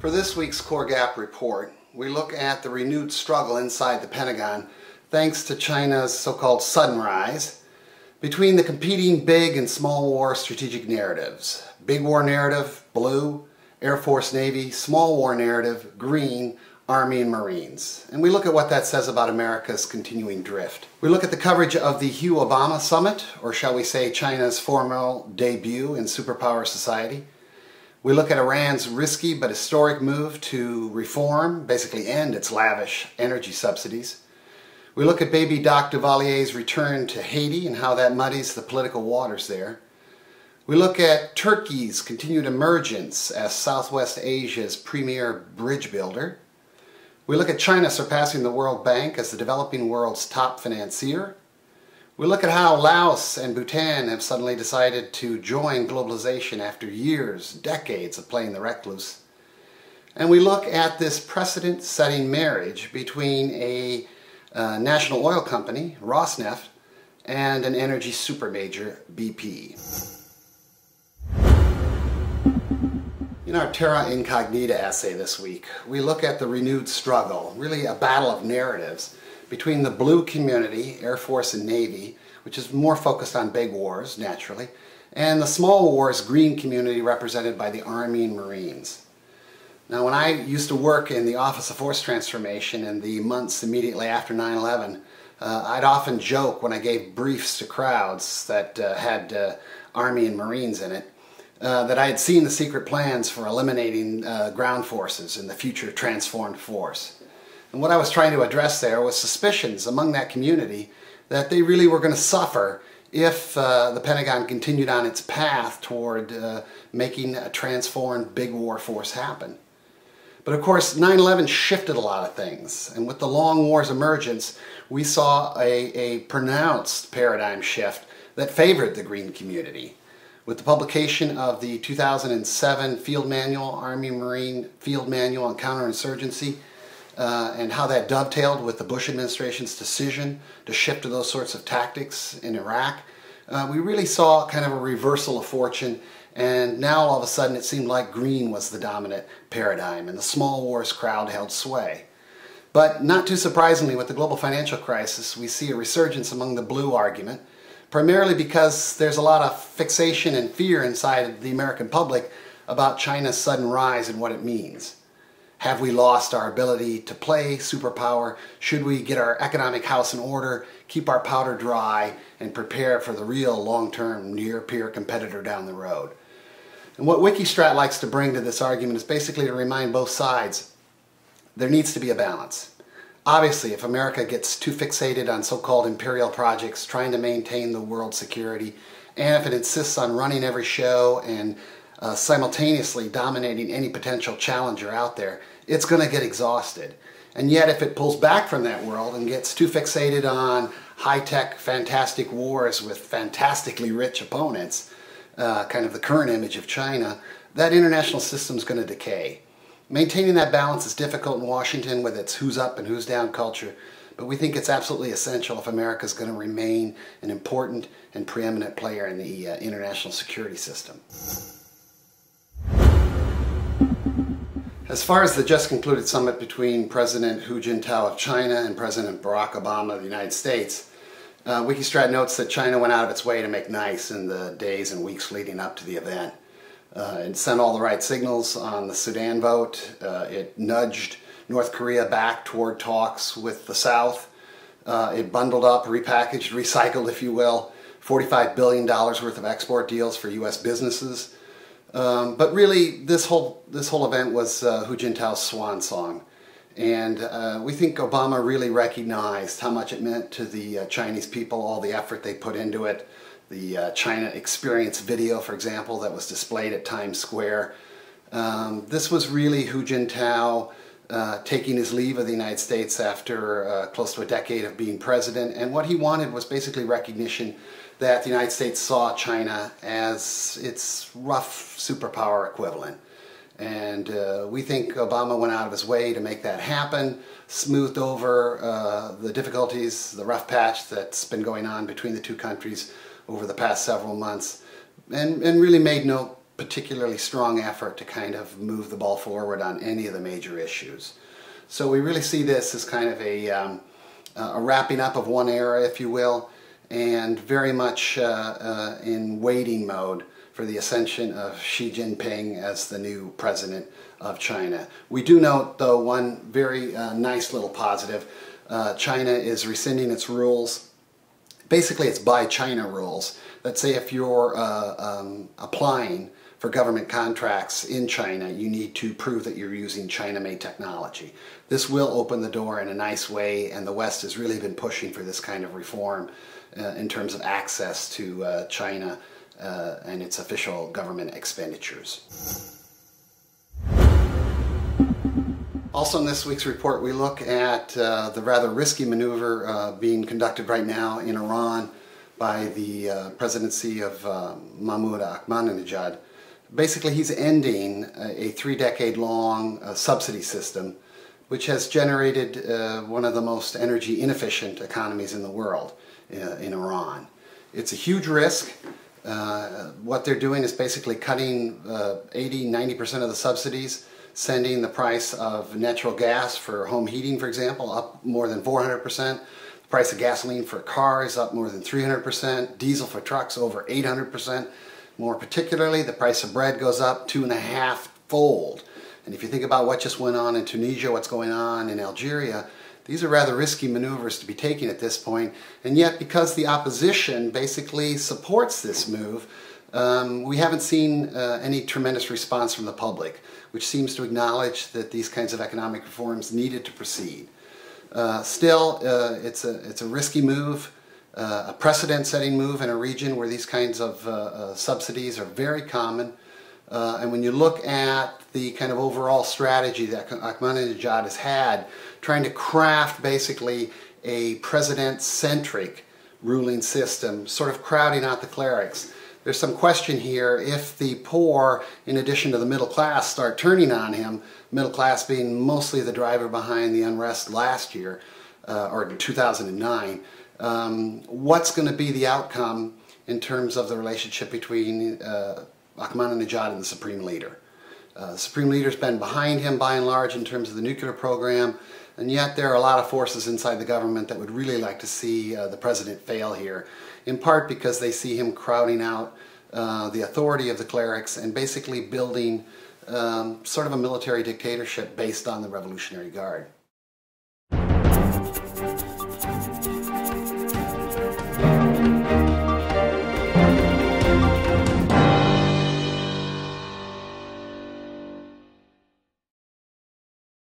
For this week's CoreGap report, we look at the renewed struggle inside the Pentagon thanks to China's so-called sudden rise between the competing big and small war strategic narratives. Big war narrative, blue, Air Force, Navy; small war narrative, green, Army and Marines. And we look at what that says about America's continuing drift. We look at the coverage of the Hugh Obama summit, or shall we say China's formal debut in superpower society. We look at Iran's risky but historic move to reform, basically end its lavish energy subsidies. We look at baby Doc Duvalier's return to Haiti and how that muddies the political waters there. We look at Turkey's continued emergence as Southwest Asia's premier bridge builder. We look at China surpassing the World Bank as the developing world's top financier. We look at how Laos and Bhutan have suddenly decided to join globalization after years, decades of playing the recluse. And we look at this precedent-setting marriage between a national oil company, Rosneft, and an energy supermajor, BP. In our Terra Incognita essay this week, we look at the renewed struggle, really a battle of narratives, between the blue community, Air Force and Navy, which is more focused on big wars, naturally, and the small wars, green community, represented by the Army and Marines. Now, when I used to work in the Office of Force Transformation in the months immediately after 9/11, I'd often joke when I gave briefs to crowds that had Army and Marines in it, that I had seen the secret plans for eliminating ground forces in the future transformed force. And what I was trying to address there was suspicions among that community that they really were going to suffer if the Pentagon continued on its path toward making a transformed big war force happen. But of course, 9/11 shifted a lot of things, and with the long war's emergence, we saw a pronounced paradigm shift that favored the green community. With the publication of the 2007 Field Manual, Army Marine Field Manual on Counterinsurgency, and how that dovetailed with the Bush administration's decision to shift to those sorts of tactics in Iraq, we really saw kind of a reversal of fortune, and now all of a sudden it seemed like green was the dominant paradigm, and the small wars crowd held sway. But not too surprisingly, with the global financial crisis, we see a resurgence among the blue argument, primarily because there's a lot of fixation and fear inside the American public about China's sudden rise and what it means. Have we lost our ability to play superpower? Should we get our economic house in order, keep our powder dry, and prepare for the real long-term near-peer competitor down the road? And what Wikistrat likes to bring to this argument is basically to remind both sides there needs to be a balance. Obviously, if America gets too fixated on so-called imperial projects trying to maintain the world's security, and if it insists on running every show and simultaneously dominating any potential challenger out there, it's going to get exhausted. And yet, if it pulls back from that world and gets too fixated on high-tech, fantastic wars with fantastically rich opponents, kind of the current image of China, that international system is going to decay. Maintaining that balance is difficult in Washington with its who's up and who's down culture, but we think it's absolutely essential if America is going to remain an important and preeminent player in the international security system. As far as the just concluded summit between President Hu Jintao of China and President Barack Obama of the United States, Wikistrat notes that China went out of its way to make nice in the days and weeks leading up to the event. It sent all the right signals on the Sudan vote. It nudged North Korea back toward talks with the South. It bundled up, repackaged, recycled, if you will, $45 billion worth of export deals for U.S. businesses. But really, this whole event was Hu Jintao's swan song. And we think Obama really recognized how much it meant to the Chinese people, all the effort they put into it. The China Experience video, for example, that was displayed at Times Square. This was really Hu Jintao taking his leave of the United States after close to a decade of being president. And what he wanted was basically recognition that the United States saw China as its rough superpower equivalent. And we think Obama went out of his way to make that happen, smoothed over the difficulties, the rough patch that's been going on between the two countries over the past several months, and really made no particularly strong effort to kind of move the ball forward on any of the major issues. So we really see this as kind of a wrapping up of one era, if you will, and very much in waiting mode for the ascension of Xi Jinping as the new president of China. We do note, though, one very nice little positive. China is rescinding its rules. Basically, it's Buy China rules that say if you're applying for government contracts in China, you need to prove that you're using China-made technology. This will open the door in a nice way, and the West has really been pushing for this kind of reform in terms of access to China and its official government expenditures. Also in this week's report, we look at the rather risky maneuver being conducted right now in Iran by the presidency of Mahmoud Ahmadinejad. Basically, he's ending a 3-decade-long subsidy system which has generated one of the most energy inefficient economies in the world in Iran. It's a huge risk. What they're doing is basically cutting 80–90% of the subsidies, sending the price of natural gas for home heating, for example, up more than 400%. The price of gasoline for cars up more than 300%. Diesel for trucks over 800%. More particularly, the price of bread goes up 2.5-fold. And if you think about what just went on in Tunisia, what's going on in Algeria, these are rather risky maneuvers to be taken at this point. And yet, because the opposition basically supports this move, we haven't seen any tremendous response from the public, which seems to acknowledge that these kinds of economic reforms needed to proceed. Still, it's a risky move, a precedent-setting move in a region where these kinds of subsidies are very common. And when you look at the kind of overall strategy that Ahmadinejad has had, trying to craft basically a president-centric ruling system, sort of crowding out the clerics, there's some question here if the poor, in addition to the middle class, start turning on him, middle class being mostly the driver behind the unrest last year, or 2009, what's going to be the outcome in terms of the relationship between Ahmadinejad and the Supreme Leader? The Supreme Leader's been behind him by and large in terms of the nuclear program, and yet there are a lot of forces inside the government that would really like to see the president fail here, in part because they see him crowding out the authority of the clerics and basically building sort of a military dictatorship based on the Revolutionary Guard.